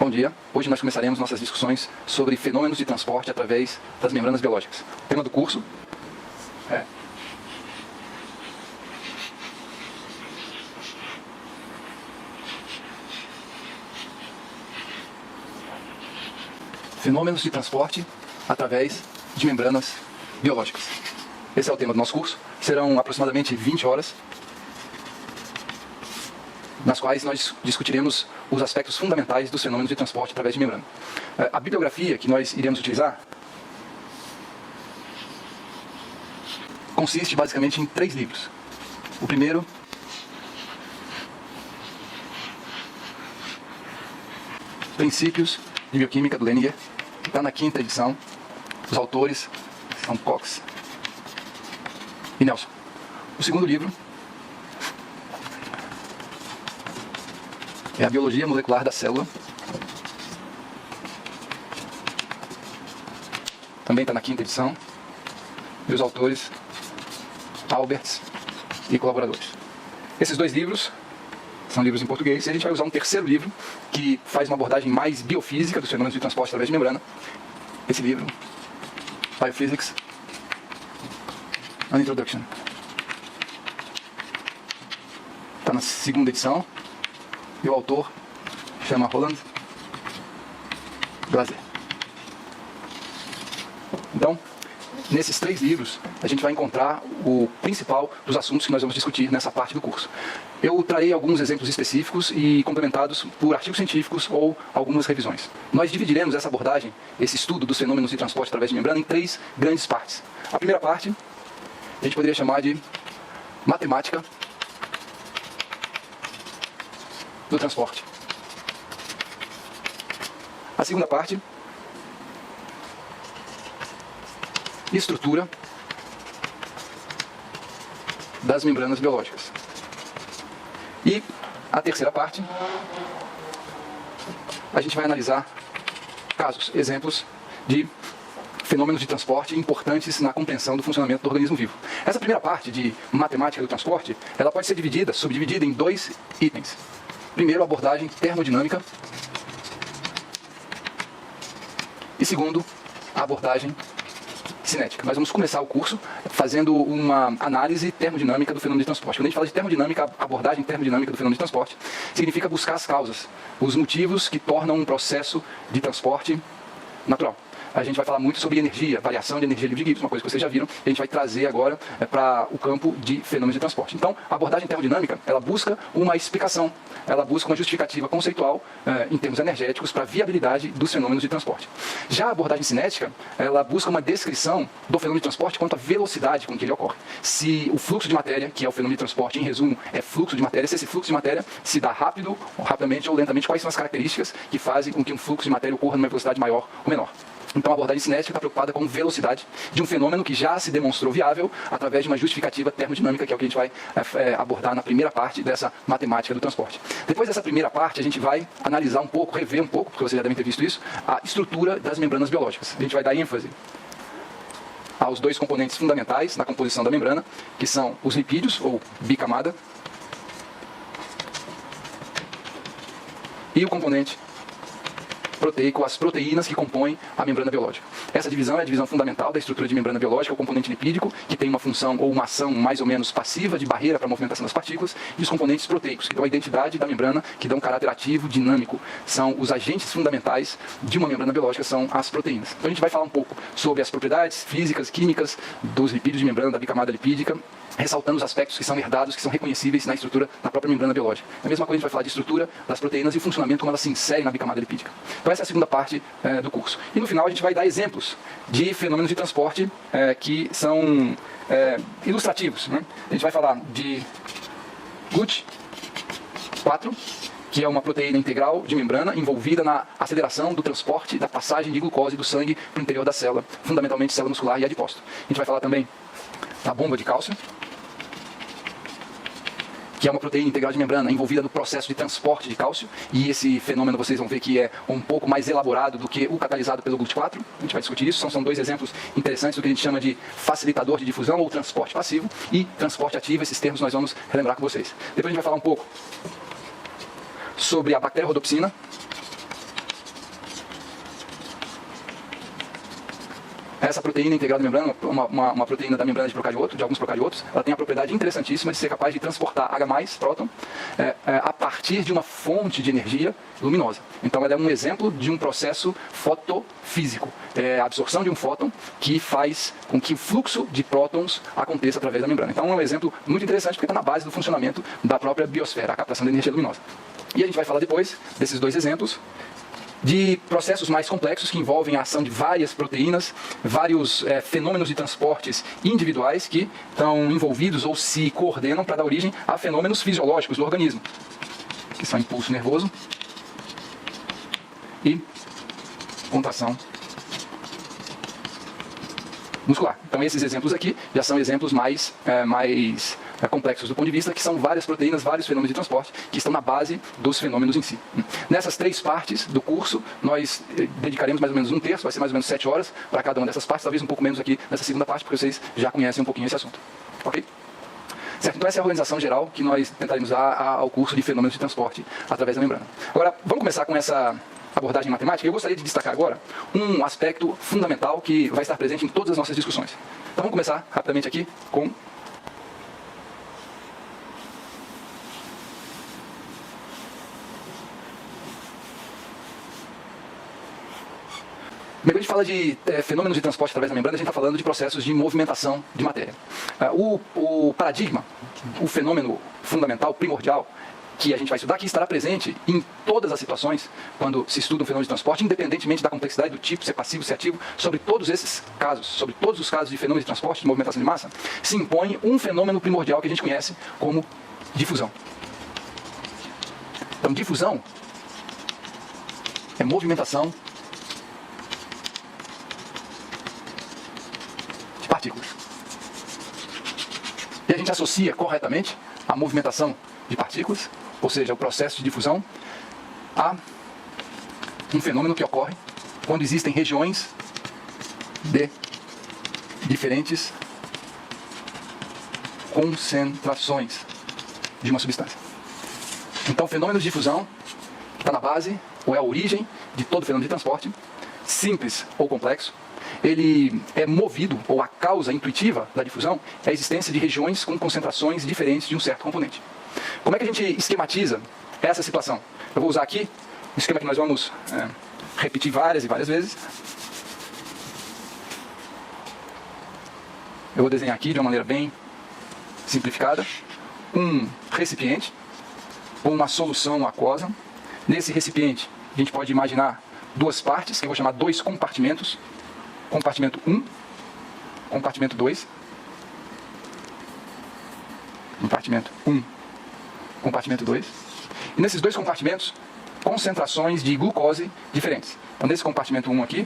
Bom dia, hoje nós começaremos nossas discussões sobre fenômenos de transporte através das membranas biológicas. O tema do curso é fenômenos de transporte através de membranas biológicas. Esse é o tema do nosso curso. Serão aproximadamente 20 horas, nas quais nós discutiremos os aspectos fundamentais dos fenômenos de transporte através de membrana. A bibliografia que nós iremos utilizar consiste basicamente em 3 livros. O primeiro Princípios de Bioquímica, do Leniger, que está na 5ª edição. Os autores são Cox e Nelson. O segundo livro é a Biologia Molecular da Célula. Também está na 5ª edição. E os autores Alberts e colaboradores. Esses 2 livros são livros em português, e a gente vai usar um terceiro livro que faz uma abordagem mais biofísica dos fenômenos de transporte através de membrana. Esse livro, Biophysics, An Introduction. Está na 2ª edição. E o autor chama Roland Glaser. Então, nesses 3 livros, a gente vai encontrar o principal dos assuntos que nós vamos discutir nessa parte do curso. Eu trarei alguns exemplos específicos e complementados por artigos científicos ou algumas revisões. Nós dividiremos essa abordagem, esse estudo dos fenômenos de transporte através de membrana, em 3 grandes partes. A primeira parte, a gente poderia chamar de matemática do transporte. A segunda parte, estrutura das membranas biológicas. E a terceira parte, a gente vai analisar casos, exemplos de fenômenos de transporte importantes na compreensão do funcionamento do organismo vivo. Essa primeira parte de matemática do transporte, ela pode ser subdividida em 2 itens. Primeiro, a abordagem termodinâmica. E segundo, a abordagem cinética. Nós vamos começar o curso fazendo uma análise termodinâmica do fenômeno de transporte. Quando a gente fala de termodinâmica, a abordagem termodinâmica do fenômeno de transporte significa buscar as causas, os motivos que tornam um processo de transporte natural. A gente vai falar muito sobre energia, variação de energia livre de Gibbs, uma coisa que vocês já viram, e a gente vai trazer agora para o campo de fenômenos de transporte. Então, a abordagem termodinâmica, ela busca uma explicação, ela busca uma justificativa conceitual em termos energéticos para a viabilidade dos fenômenos de transporte. Já a abordagem cinética, ela busca uma descrição do fenômeno de transporte quanto à velocidade com que ele ocorre. Se o fluxo de matéria, que é o fenômeno de transporte, em resumo, é fluxo de matéria, se esse fluxo de matéria se dá rápido, rapidamente ou lentamente, quais são as características que fazem com que um fluxo de matéria ocorra numa velocidade maior ou menor. Então a abordagem cinética está preocupada com velocidade de um fenômeno que já se demonstrou viável através de uma justificativa termodinâmica, que é o que a gente vai abordar na primeira parte dessa matemática do transporte. Depois dessa primeira parte, a gente vai analisar um pouco, rever um pouco, porque vocês já devem ter visto isso, a estrutura das membranas biológicas. A gente vai dar ênfase aos 2 componentes fundamentais na composição da membrana, que são os lipídios, ou bicamada, e o componente proteico, as proteínas que compõem a membrana biológica. Essa divisão é a divisão fundamental da estrutura de membrana biológica, o componente lipídico, que tem uma função ou uma ação mais ou menos passiva de barreira para a movimentação das partículas, e os componentes proteicos, que dão a identidade da membrana, que dão um caráter ativo, dinâmico. São os agentes fundamentais de uma membrana biológica, são as proteínas. Então a gente vai falar um pouco sobre as propriedades físicas, químicas dos lipídios de membrana, da bicamada lipídica, ressaltando os aspectos que são herdados, que são reconhecíveis na estrutura da própria membrana biológica. A mesma coisa a gente vai falar de estrutura das proteínas e o funcionamento como elas se inserem na bicamada lipídica. Então essa é a segunda parte do curso. E no final a gente vai dar exemplos de fenômenos de transporte que são ilustrativos, né? A gente vai falar de GUT4, que é uma proteína integral de membrana envolvida na aceleração do transporte da passagem de glucose do sangue para o interior da célula, fundamentalmente célula muscular e adipócito. A gente vai falar também da bomba de cálcio, que é uma proteína integral de membrana envolvida no processo de transporte de cálcio, e esse fenômeno vocês vão ver que é um pouco mais elaborado do que o catalisado pelo GLUT4. A gente vai discutir isso, são 2 exemplos interessantes do que a gente chama de facilitador de difusão ou transporte passivo e transporte ativo. Esses termos nós vamos relembrar com vocês. Depois a gente vai falar um pouco sobre a bactéria rodopsina, Essa proteína integral da membrana, uma proteína da membrana de procarioto, de alguns procariotos, ela tem a propriedade interessantíssima de ser capaz de transportar H+, próton, a partir de uma fonte de energia luminosa. Então ela é um exemplo de um processo fotofísico. É a absorção de um fóton que faz com que o fluxo de prótons aconteça através da membrana. Então é um exemplo muito interessante porque está na base do funcionamento da própria biosfera, a captação de energia luminosa. E a gente vai falar depois desses dois exemplos de processos mais complexos que envolvem a ação de várias proteínas, vários fenômenos de transportes individuais que estão envolvidos ou se coordenam para dar origem a fenômenos fisiológicos do organismo, que são impulso nervoso e contração muscular. Então esses exemplos aqui já são exemplos mais complexos do ponto de vista que são várias proteínas, vários fenômenos de transporte que estão na base dos fenômenos em si. Nessas 3 partes do curso, nós dedicaremos mais ou menos um terço, vai ser mais ou menos 7 horas para cada uma dessas partes, talvez um pouco menos aqui nessa segunda parte, porque vocês já conhecem um pouquinho esse assunto. Ok? Certo, então essa é a organização geral que nós tentaremos dar ao curso de fenômenos de transporte através da membrana. Agora, vamos começar com essa abordagem matemática. Eu gostaria de destacar agora um aspecto fundamental que vai estar presente em todas as nossas discussões. Então vamos começar rapidamente aqui com quando a gente fala de fenômenos de transporte através da membrana, a gente está falando de processos de movimentação de matéria. O paradigma, o fenômeno fundamental, primordial, que a gente vai estudar aqui estará presente em todas as situações, quando se estuda um fenômeno de transporte, independentemente da complexidade do tipo, se é passivo, se é ativo, sobre todos esses casos, sobre todos os casos de fenômenos de transporte, de movimentação de massa, se impõe um fenômeno primordial que a gente conhece como difusão. Então, difusão é movimentação de partículas. E a gente associa corretamente a movimentação de partículas, ou seja, o processo de difusão, a um fenômeno que ocorre quando existem regiões de diferentes concentrações de uma substância. Então, o fenômeno de difusão está na base, ou é a origem, de todo fenômeno de transporte, simples ou complexo. Ele é movido, ou a causa intuitiva da difusão, é a existência de regiões com concentrações diferentes de um certo componente. Como é que a gente esquematiza essa situação? Eu vou usar aqui um esquema que nós vamos repetir várias e várias vezes. Eu vou desenhar aqui de uma maneira bem simplificada um recipiente ou uma solução aquosa. Nesse recipiente, a gente pode imaginar 2 partes, que eu vou chamar 2 compartimentos. Compartimento 1, compartimento 2. Compartimento 1, compartimento 2. E nesses 2 compartimentos, concentrações de glucose diferentes. Então, nesse compartimento 1 aqui,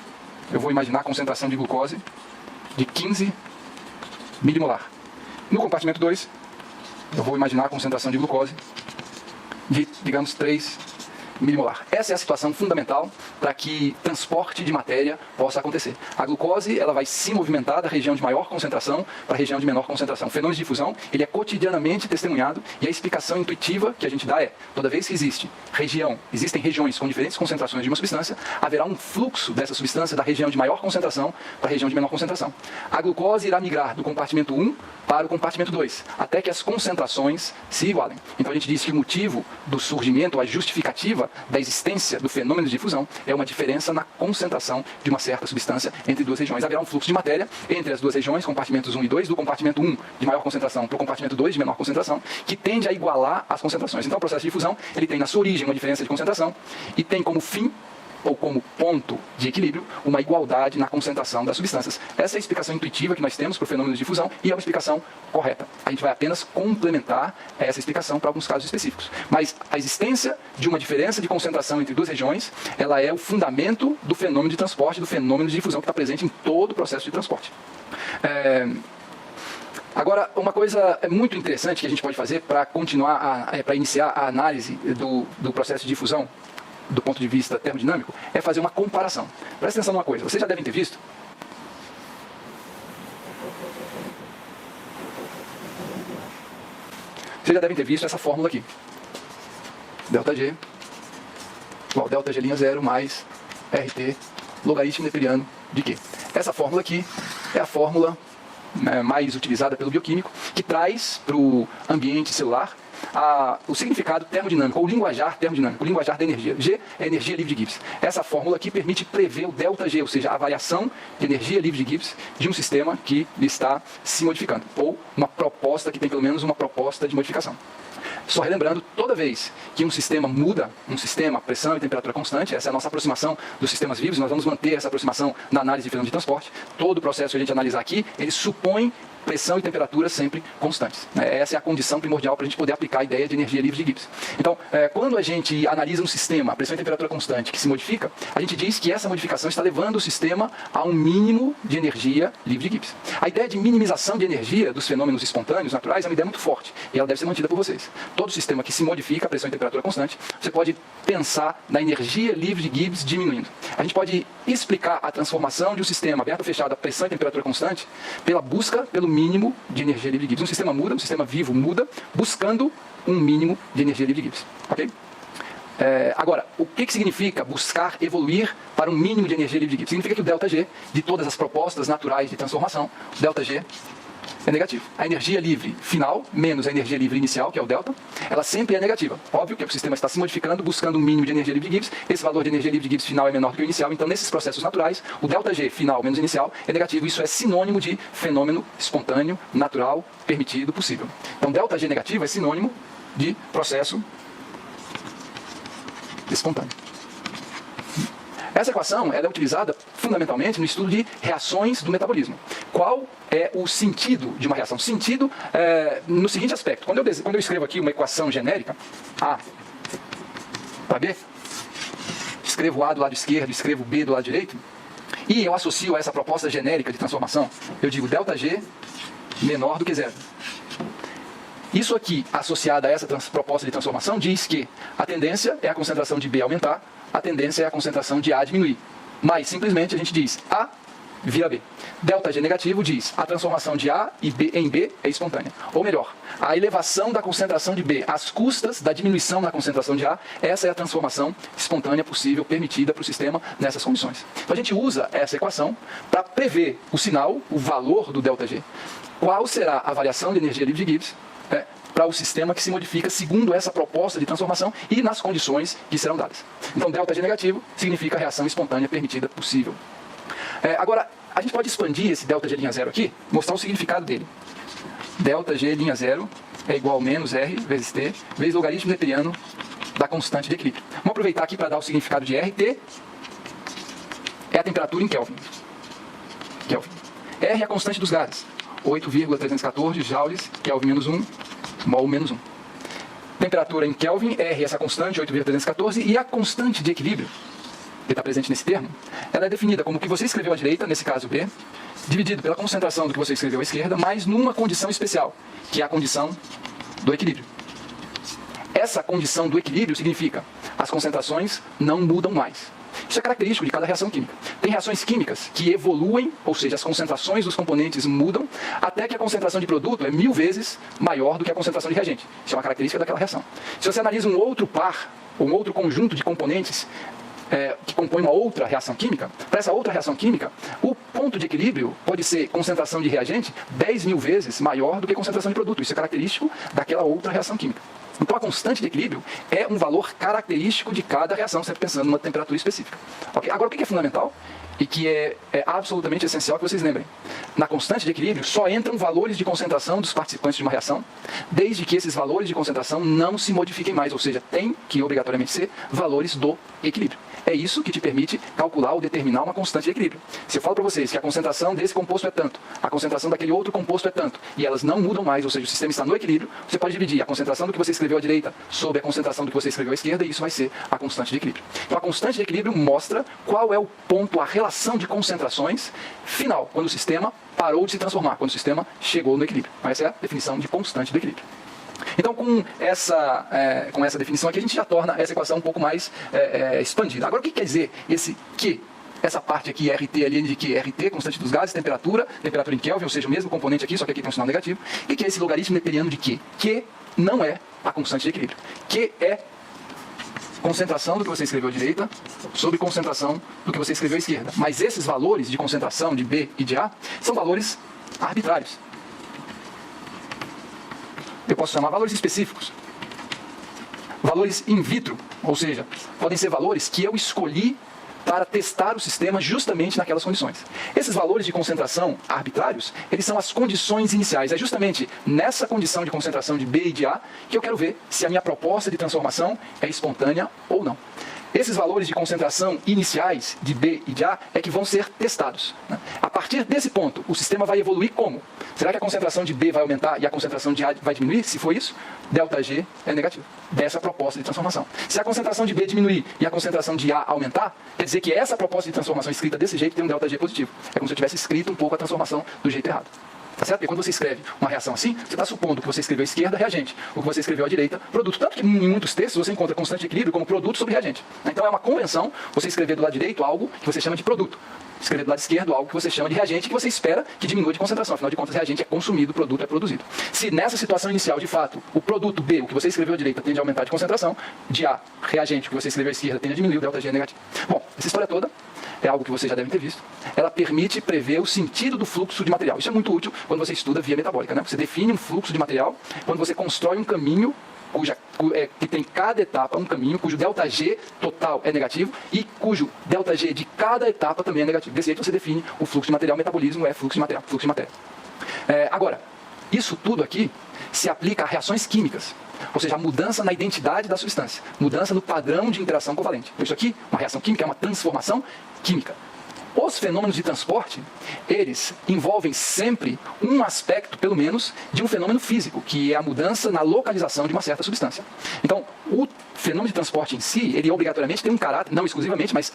eu vou imaginar a concentração de glucose de 15 milimolar. No compartimento 2, eu vou imaginar a concentração de glucose de, digamos, 3 milimolar. Essa é a situação fundamental para que transporte de matéria possa acontecer. A glucose ela vai se movimentar da região de maior concentração para a região de menor concentração. O fenômeno de difusão ele é cotidianamente testemunhado e a explicação intuitiva que a gente dá é, toda vez que existem regiões com diferentes concentrações de uma substância, haverá um fluxo dessa substância da região de maior concentração para a região de menor concentração. A glucose irá migrar do compartimento 1 para o compartimento 2, até que as concentrações se igualem. Então a gente diz que o motivo do surgimento, a justificativa da existência do fenômeno de difusão é uma diferença na concentração de uma certa substância entre 2 regiões. Haverá um fluxo de matéria entre as 2 regiões, compartimentos 1 e 2, do compartimento 1 de maior concentração para o compartimento 2 de menor concentração, que tende a igualar as concentrações. Então o processo de difusão ele tem na sua origem uma diferença de concentração e tem como fim ou como ponto de equilíbrio, uma igualdade na concentração das substâncias. Essa é a explicação intuitiva que nós temos para o fenômeno de difusão e é uma explicação correta. A gente vai apenas complementar essa explicação para alguns casos específicos. Mas a existência de uma diferença de concentração entre 2 regiões, ela é o fundamento do fenômeno de transporte, do fenômeno de difusão que está presente em todo o processo de transporte. Agora, uma coisa muito interessante que a gente pode fazer para para iniciar a análise do processo de difusão do ponto de vista termodinâmico, é fazer uma comparação. Presta atenção numa coisa, vocês já devem ter visto essa fórmula aqui. ΔG igual ΔG' 0 mais RT logaritmo neperiano de Q. Essa fórmula aqui é a fórmula mais utilizada pelo bioquímico, que traz para o ambiente celular o significado termodinâmico, ou linguajar termodinâmico, o linguajar da energia. G é energia livre de Gibbs. Essa fórmula aqui permite prever o ΔG, ou seja, a variação de energia livre de Gibbs de um sistema que está se modificando, ou uma proposta que tem pelo menos uma proposta de modificação. Só relembrando, toda vez que um sistema muda, pressão e temperatura constante, essa é a nossa aproximação dos sistemas vivos, nós vamos manter essa aproximação na análise de fenômeno de transporte. Todo o processo que a gente analisar aqui, ele supõe pressão e temperatura sempre constantes. Essa é a condição primordial para a gente poder aplicar a ideia de energia livre de Gibbs. Então, quando a gente analisa um sistema, a pressão e temperatura constante, que se modifica, a gente diz que essa modificação está levando o sistema a um mínimo de energia livre de Gibbs. A ideia de minimização de energia dos fenômenos espontâneos, naturais, é uma ideia muito forte, e ela deve ser mantida por vocês. Todo sistema que se modifica, a pressão e temperatura constante, você pode pensar na energia livre de Gibbs diminuindo. A gente pode explicar a transformação de um sistema aberto ou fechado a pressão e temperatura constante pela busca pelo mínimo de energia livre de Gibbs. Um sistema muda, um sistema vivo muda, buscando um mínimo de energia livre de Gibbs. Ok? Agora, o que significa buscar evoluir para um mínimo de energia livre de Gibbs? Significa que o ΔG, de todas as propostas naturais de transformação, o ΔG é negativo. A energia livre final menos a energia livre inicial, que é o delta, ela sempre é negativa. Óbvio que o sistema está se modificando, buscando um mínimo de energia livre de Gibbs. Esse valor de energia livre de Gibbs final é menor do que o inicial. Então, nesses processos naturais, o ΔG final menos inicial é negativo. Isso é sinônimo de fenômeno espontâneo, natural, permitido, possível. Então, ΔG negativo é sinônimo de processo espontâneo. Essa equação ela é utilizada fundamentalmente no estudo de reações do metabolismo. Qual é o sentido de uma reação? Sentido no seguinte aspecto. Quando eu escrevo aqui uma equação genérica, A para B, escrevo A do lado esquerdo, escrevo B do lado direito, e eu associo a essa proposta genérica de transformação, eu digo ΔG menor do que zero. Isso aqui, associado a essa proposta de transformação, diz que a tendência é a concentração de B aumentar, a tendência é a concentração de A diminuir. Mas, simplesmente, a gente diz A vira B. ΔG negativo diz a transformação de A em B é espontânea. Ou melhor, a elevação da concentração de B às custas da diminuição na concentração de A, essa é a transformação espontânea possível, permitida para o sistema nessas condições. Então, a gente usa essa equação para prever o sinal, o valor do ΔG. Qual será a variação de energia livre de Gibbs para o sistema que se modifica segundo essa proposta de transformação e nas condições que serão dadas. Então, ΔG negativo significa reação espontânea permitida possível. Agora, a gente pode expandir esse ΔG linha zero aqui, mostrar o significado dele. ΔG linha zero é igual a menos R vezes T, vezes logaritmo neperiano da constante de equilíbrio. Vamos aproveitar aqui para dar o significado de R. T é a temperatura em Kelvin. R é a constante dos gases. 8,314 joules, Kelvin menos 1, mol menos 1. Temperatura em Kelvin, R essa constante, 8,314, e a constante de equilíbrio, que está presente nesse termo, ela é definida como o que você escreveu à direita, nesse caso B, dividido pela concentração do que você escreveu à esquerda, mas numa condição especial, que é a condição do equilíbrio. Essa condição do equilíbrio significa as concentrações não mudam mais. Isso é característico de cada reação química. Tem reações químicas que evoluem, ou seja, as concentrações dos componentes mudam, até que a concentração de produto é 1000 vezes maior do que a concentração de reagente. Isso é uma característica daquela reação. Se você analisa um outro par, ou um outro conjunto de componentes que compõe uma outra reação química, para essa outra reação química, o ponto de equilíbrio pode ser concentração de reagente 10.000 vezes maior do que concentração de produto. Isso é característico daquela outra reação química. Então, a constante de equilíbrio é um valor característico de cada reação, sempre pensando numa temperatura específica. Okay? Agora, o que é fundamental e que é absolutamente essencial que vocês lembrem? Na constante de equilíbrio, só entram valores de concentração dos participantes de uma reação, desde que esses valores de concentração não se modifiquem mais, ou seja, tem que obrigatoriamente ser valores do equilíbrio. É isso que te permite calcular ou determinar uma constante de equilíbrio. Se eu falo para vocês que a concentração desse composto é tanto, a concentração daquele outro composto é tanto, e elas não mudam mais, ou seja, o sistema está no equilíbrio, você pode dividir a concentração do que você escreveu à direita sobre a concentração do que você escreveu à esquerda, e isso vai ser a constante de equilíbrio. Então, a constante de equilíbrio mostra qual é o ponto, a relação de concentrações final, quando o sistema parou de se transformar, quando o sistema chegou no equilíbrio. Essa é a definição de constante de equilíbrio. Então, com essa definição aqui, a gente já torna essa equação um pouco mais expandida. Agora, o que quer dizer esse Q? Essa parte aqui, RT, ali de Q, RT, constante dos gases, temperatura em Kelvin, ou seja, o mesmo componente aqui, só que aqui tem um sinal negativo. O que é esse logaritmo neperiano de Q? Q não é a constante de equilíbrio. Q é concentração do que você escreveu à direita sobre concentração do que você escreveu à esquerda. Mas esses valores de concentração de B e de A são valores arbitrários. Eu posso chamar valores específicos. Valores in vitro, ou seja, podem ser valores que eu escolhi para testar o sistema justamente naquelas condições. Esses valores de concentração arbitrários, eles são as condições iniciais. É justamente nessa condição de concentração de B e de A que eu quero ver se a minha proposta de transformação é espontânea ou não. Esses valores de concentração iniciais de B e de A é que vão ser testados. A partir desse ponto, o sistema vai evoluir como? Será que a concentração de B vai aumentar e a concentração de A vai diminuir? Se for isso, ΔG é negativo. Dessa proposta de transformação. Se a concentração de B diminuir e a concentração de A aumentar, quer dizer que essa proposta de transformação escrita desse jeito tem um ΔG positivo. É como se eu tivesse escrito um pouco a transformação do jeito errado. Tá certo? Porque quando você escreve uma reação assim, você está supondo que você escreveu à esquerda, reagente. O que você escreveu à direita, produto. Tanto que em muitos textos você encontra constante equilíbrio como produto sobre reagente. Então é uma convenção você escrever do lado direito algo que você chama de produto. Escrever do lado esquerdo algo que você chama de reagente, que você espera que diminua de concentração. Afinal de contas, reagente é consumido, produto é produzido. Se nessa situação inicial, de fato, o produto B, o que você escreveu à direita, tende a aumentar de concentração, de A, reagente, o que você escreveu à esquerda, tende a diminuir, o ΔG é negativo. Bom, essa história toda é algo que vocês já devem ter visto. Ela permite prever o sentido do fluxo de material. Isso é muito útil quando você estuda via metabólica, né? Você define um fluxo de material quando você constrói um caminho que tem cada etapa um caminho cujo ΔG total é negativo e cujo ΔG de cada etapa também é negativo. Desse jeito você define o fluxo de material. Metabolismo é fluxo de material, fluxo de matéria. Agora, isso tudo aqui se aplica a reações químicas. Ou seja, a mudança na identidade da substância, mudança no padrão de interação covalente. Então, isso aqui, uma reação química, é uma transformação química. Os fenômenos de transporte, eles envolvem sempre um aspecto, pelo menos, de um fenômeno físico, que é a mudança na localização de uma certa substância. Então, o fenômeno de transporte em si, ele obrigatoriamente tem um caráter, não exclusivamente, mas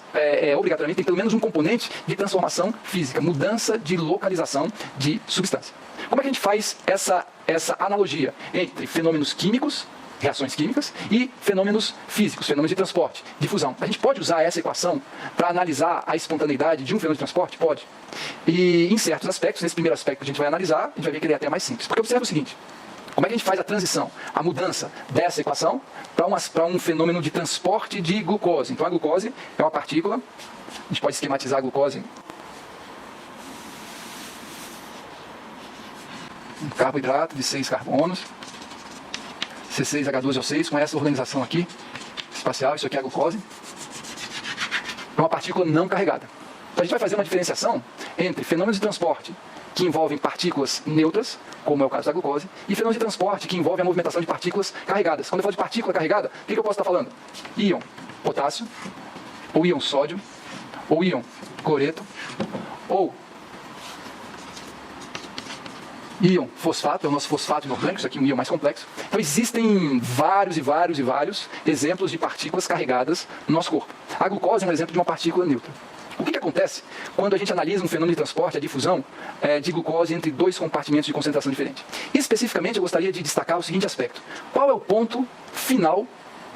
obrigatoriamente tem pelo menos um componente de transformação física, mudança de localização de substância. Como é que a gente faz essa analogia entre fenômenos químicos, reações químicas, e fenômenos físicos, fenômenos de transporte, de fusão? A gente pode usar essa equação para analisar a espontaneidade de um fenômeno de transporte? Pode. E em certos aspectos, nesse primeiro aspecto que a gente vai analisar, a gente vai ver que ele é até mais simples. Porque observa o seguinte, como é que a gente faz a transição, a mudança dessa equação para um fenômeno de transporte de glucose? Então a glucose é uma partícula, a gente pode esquematizar a glucose, um carboidrato de 6 carbonos, C6H12O6, com essa organização aqui, espacial, isso aqui é a glucose. É uma partícula não carregada. Então a gente vai fazer uma diferenciação entre fenômenos de transporte que envolvem partículas neutras, como é o caso da glucose, e fenômenos de transporte que envolvem a movimentação de partículas carregadas. Quando eu falo de partícula carregada, o que eu posso estar falando? Íon potássio, ou íon sódio, ou íon cloreto, ou íon fosfato, é o nosso fosfato inorgânico, isso aqui é um íon mais complexo. Então existem vários exemplos de partículas carregadas no nosso corpo. A glucose é um exemplo de uma partícula neutra. O que acontece quando a gente analisa um fenômeno de transporte, a difusão de glucose entre dois compartimentos de concentração diferente? Especificamente, eu gostaria de destacar o seguinte aspecto. Qual é o ponto final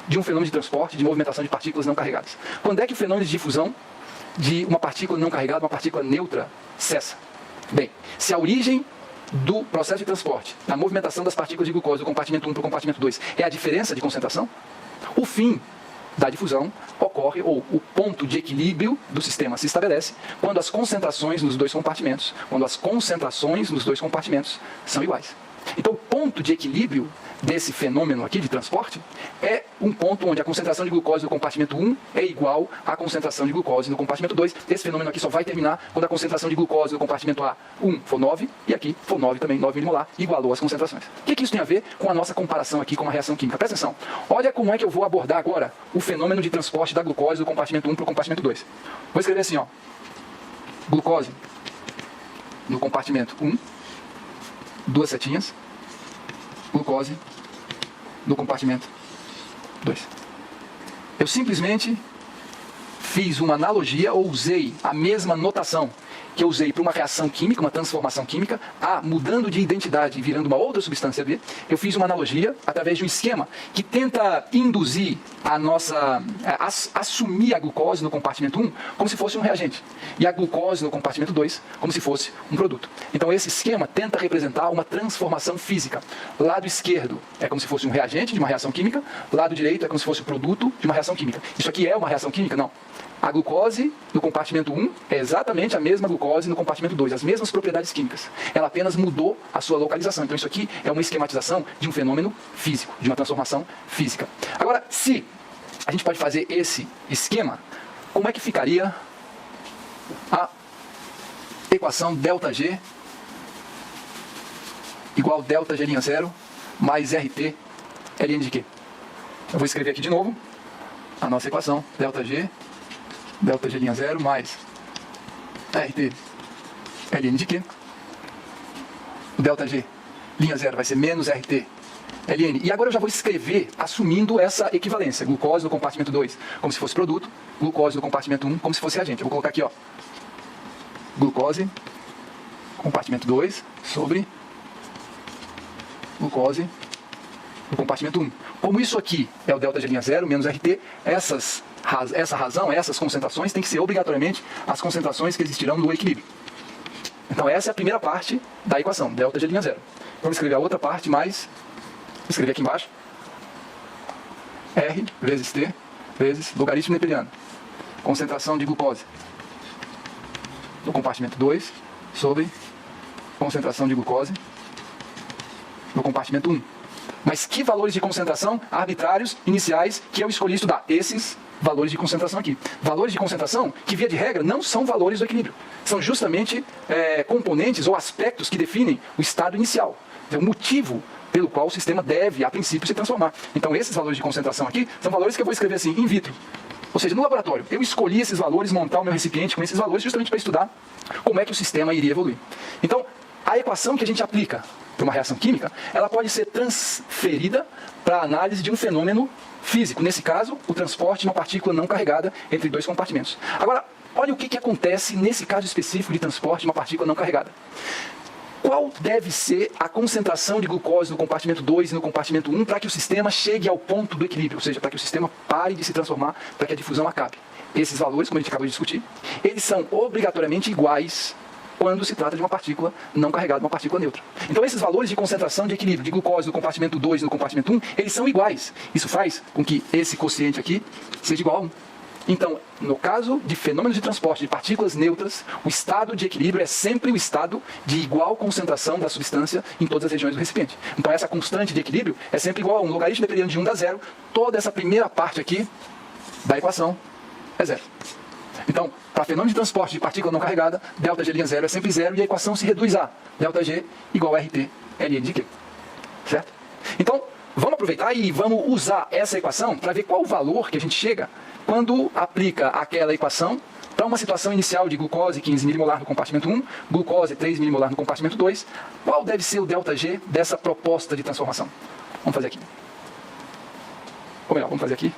de um fenômeno de transporte, de movimentação de partículas não carregadas? Quando é que o fenômeno de difusão de uma partícula não carregada, uma partícula neutra, cessa? Bem, se a origem do processo de transporte, da movimentação das partículas de glucose do compartimento 1 para o compartimento 2, é a diferença de concentração, o fim da difusão ocorre, ou o ponto de equilíbrio do sistema se estabelece, quando as concentrações nos dois compartimentos são iguais. Então, o ponto de equilíbrio desse fenômeno aqui de transporte é um ponto onde a concentração de glucose no compartimento 1 é igual à concentração de glucose no compartimento 2. Esse fenômeno aqui só vai terminar quando a concentração de glucose no compartimento A1 for 9, e aqui for 9 também, 9 milimolar, igualou as concentrações. O que isso tem a ver com a nossa comparação aqui com a reação química? Presta atenção. Olha como é que eu vou abordar agora o fenômeno de transporte da glucose do compartimento 1 para o compartimento 2. Vou escrever assim, ó. Glucose no compartimento 1, duas setinhas, glucose no compartimento 2. Eu simplesmente fiz uma analogia ou usei a mesma notação que eu usei para uma reação química, uma transformação química, A mudando de identidade e virando uma outra substância B, eu fiz uma analogia através de um esquema que tenta induzir a nossa... assumir a glucose no compartimento 1 como se fosse um reagente, e a glucose no compartimento 2 como se fosse um produto. Então esse esquema tenta representar uma transformação física. Lado esquerdo é como se fosse um reagente de uma reação química, lado direito é como se fosse o produto de uma reação química. Isso aqui é uma reação química? Não. A glucose no compartimento 1 é exatamente a mesma glucose no compartimento 2, as mesmas propriedades químicas. Ela apenas mudou a sua localização. Então isso aqui é uma esquematização de um fenômeno físico, de uma transformação física. Agora, se a gente pode fazer esse esquema, como é que ficaria a equação ΔG igual ΔG'0 mais RT ln de Q? Eu vou escrever aqui de novo a nossa equação, ΔG'0 mais RT ln de Q. O ΔG'0 vai ser menos RT ln. E agora eu já vou escrever assumindo essa equivalência. Glucose no compartimento 2 como se fosse produto, glucose no compartimento 1 como se fosse reagente. Eu vou colocar aqui, ó, glucose compartimento 2 sobre glucose no compartimento 1. Como isso aqui é o ΔG'0 menos RT, essa razão, essas concentrações têm que ser obrigatoriamente as concentrações que existirão no equilíbrio. Então essa é a primeira parte da equação, ΔG'0. Vou escrever a outra parte mais, vou escrever aqui embaixo, R vezes T vezes logaritmo neperiano. Concentração de glucose no compartimento 2 sobre concentração de glucose no compartimento 1. Mas que valores de concentração arbitrários iniciais que eu escolhi estudar? Esses valores de concentração aqui. Valores de concentração que, via de regra, não são valores do equilíbrio. São justamente componentes ou aspectos que definem o estado inicial. É o motivo pelo qual o sistema deve, a princípio, se transformar. Então, esses valores de concentração aqui são valores que eu vou escrever assim, in vitro. Ou seja, no laboratório, eu escolhi esses valores, montar o meu recipiente com esses valores justamente para estudar como é que o sistema iria evoluir. Então, a equação que a gente aplica para uma reação química, ela pode ser transferida para a análise de um fenômeno físico. Nesse caso, o transporte de uma partícula não carregada entre dois compartimentos. Agora, olha o que acontece nesse caso específico de transporte de uma partícula não carregada. Qual deve ser a concentração de glucose no compartimento 2 e no compartimento 1 para que o sistema chegue ao ponto do equilíbrio, ou seja, para que o sistema pare de se transformar, para que a difusão acabe? Esses valores, como a gente acabou de discutir, eles são obrigatoriamente iguais quando se trata de uma partícula não carregada, uma partícula neutra. Então esses valores de concentração de equilíbrio de glucose no compartimento 2 e no compartimento 1, eles são iguais. Isso faz com que esse quociente aqui seja igual a 1. Então, no caso de fenômenos de transporte de partículas neutras, o estado de equilíbrio é sempre o estado de igual concentração da substância em todas as regiões do recipiente. Então essa constante de equilíbrio é sempre igual a 1. Logaritmo neperiano de 1 dá 0. Toda essa primeira parte aqui da equação é 0. Então, para fenômeno de transporte de partícula não carregada, ΔG'0 é sempre 0 e a equação se reduz a ΔG igual a RT ln de Q. Certo? Então, vamos aproveitar e vamos usar essa equação para ver qual o valor que a gente chega quando aplica aquela equação para uma situação inicial de glucose 15 milimolar no compartimento 1, glucose 3 milimolar no compartimento 2. Qual deve ser o ΔG dessa proposta de transformação? Vamos fazer aqui. Ou melhor, vamos fazer aqui.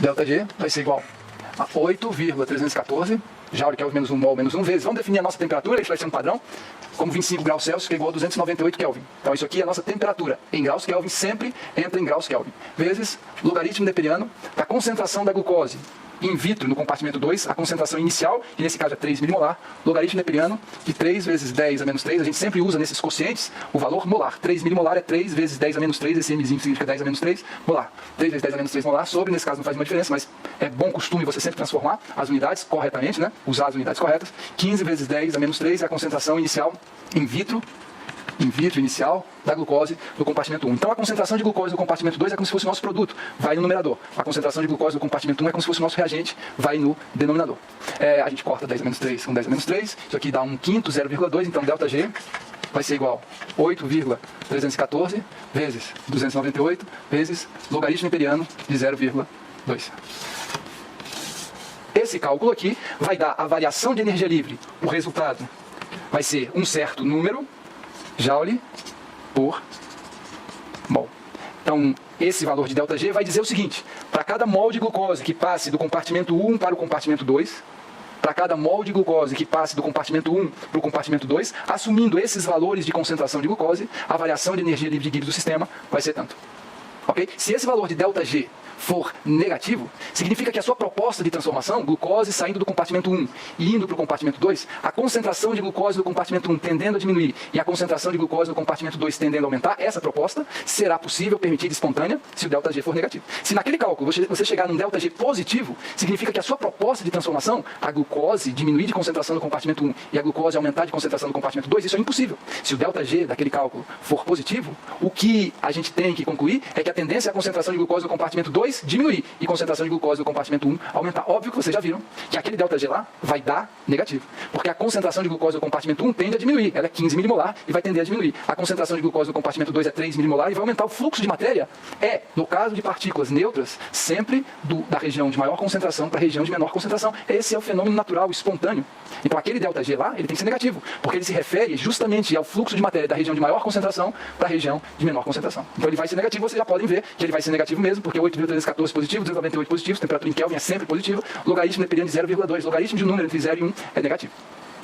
ΔG vai ser igual a 8,314 joule Kelvin menos 1 mol menos 1 vezes. Vamos definir a nossa temperatura, isso vai ser um padrão, como 25 graus Celsius, que é igual a 298 Kelvin. Então isso aqui é a nossa temperatura. Em graus Kelvin, sempre entra em graus Kelvin. Vezes logaritmo neperiano da concentração da glucose in vitro no compartimento 2, a concentração inicial, que nesse caso é 3 milimolar, logaritmo neperiano de 3 vezes 10 a menos 3, a gente sempre usa nesses quocientes o valor molar. 3 milimolar é 3 vezes 10 a menos 3, esse mzinho significa 10 a menos 3, molar. 3 vezes 10 a menos 3 molar, sobre, nesse caso não faz uma diferença, mas é bom costume você sempre transformar as unidades corretamente, né? Usar as unidades corretas. 15 vezes 10 a menos 3 é a concentração inicial in vitro inicial da glucose no compartimento 1. Então a concentração de glucose no compartimento 2 é como se fosse o nosso produto, vai no numerador. A concentração de glucose no compartimento 1 é como se fosse o nosso reagente, vai no denominador. A gente corta 10 a menos 3 com 10 a menos 3, isso aqui dá um quinto, 0,2, então ΔG vai ser igual a 8,314 vezes 298 vezes logaritmo neperiano de 0,2. Esse cálculo aqui vai dar a variação de energia livre, o resultado vai ser um certo número, joule por mol. Então, esse valor de ΔG vai dizer o seguinte: para cada mol de glucose que passe do compartimento 1 para o compartimento 2, para cada mol de glucose que passe do compartimento 1 para o compartimento 2, assumindo esses valores de concentração de glucose, a variação de energia livre de Gibbs do sistema vai ser tanto. Okay? Se esse valor de ΔG for negativo, significa que a sua proposta de transformação, glucose saindo do compartimento 1 e indo para o compartimento 2, a concentração de glucose no compartimento 1 tendendo a diminuir e a concentração de glucose no compartimento 2 tendendo a aumentar, essa proposta será possível, permitida, espontânea, se o ΔG for negativo. Se naquele cálculo você chegar num ΔG positivo, significa que a sua proposta de transformação, a glucose diminuir de concentração no compartimento 1 e a glucose aumentar de concentração no compartimento 2, isso é impossível. Se o ΔG daquele cálculo for positivo, o que a gente tem que concluir é que a tendência é a concentração de glucose no compartimento 2 diminuir e concentração de glucose no compartimento 1 aumentar. Óbvio que vocês já viram que aquele ΔG lá vai dar negativo, porque a concentração de glucose no compartimento 1 tende a diminuir, ela é 15 milimolar e vai tender a diminuir. A concentração de glucose no compartimento 2 é 3 milimolar e vai aumentar. O fluxo de matéria no caso de partículas neutras, sempre da região de maior concentração para a região de menor concentração. Esse é o fenômeno natural, espontâneo. Então aquele ΔG lá, ele tem que ser negativo, porque ele se refere justamente ao fluxo de matéria da região de maior concentração para a região de menor concentração. Então ele vai ser negativo, vocês já podem ver que ele vai ser negativo mesmo, porque 8,314 positivo, 298 positivo, temperatura em Kelvin é sempre positiva, logaritmo dependendo de 0,2, logaritmo de um número entre 0 e 1 é negativo.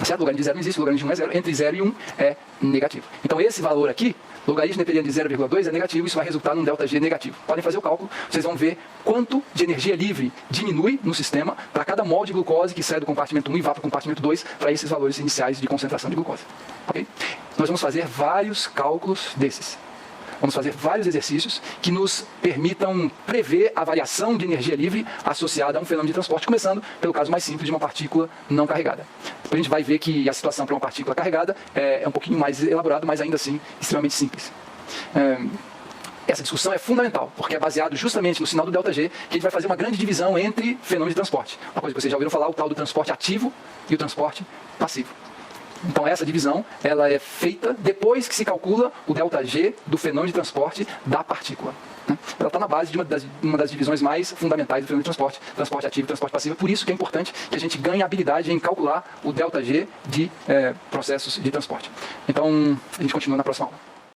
Certo? Logaritmo de 0 não existe, logaritmo de 1 é 0, entre 0 e 1 é negativo. Então esse valor aqui, logaritmo dependendo de 0,2 é negativo, isso vai resultar num ΔG negativo. Podem fazer o cálculo, vocês vão ver quanto de energia livre diminui no sistema para cada mol de glucose que sai do compartimento 1 e vá para o compartimento 2 para esses valores iniciais de concentração de glucose. Okay? Nós vamos fazer vários cálculos desses. Vamos fazer vários exercícios que nos permitam prever a variação de energia livre associada a um fenômeno de transporte, começando pelo caso mais simples de uma partícula não carregada. Depois a gente vai ver que a situação para uma partícula carregada é um pouquinho mais elaborado, mas ainda assim extremamente simples. Essa discussão é fundamental, porque é baseado justamente no sinal do ΔG, que a gente vai fazer uma grande divisão entre fenômenos de transporte. Uma coisa que vocês já ouviram falar, o tal do transporte ativo e o transporte passivo. Então essa divisão ela é feita depois que se calcula o ΔG do fenômeno de transporte da partícula. Ela está na base de uma das divisões mais fundamentais do fenômeno de transporte, transporte ativo e transporte passivo. Por isso que é importante que a gente ganhe a habilidade em calcular o ΔG de processos de transporte. Então a gente continua na próxima aula.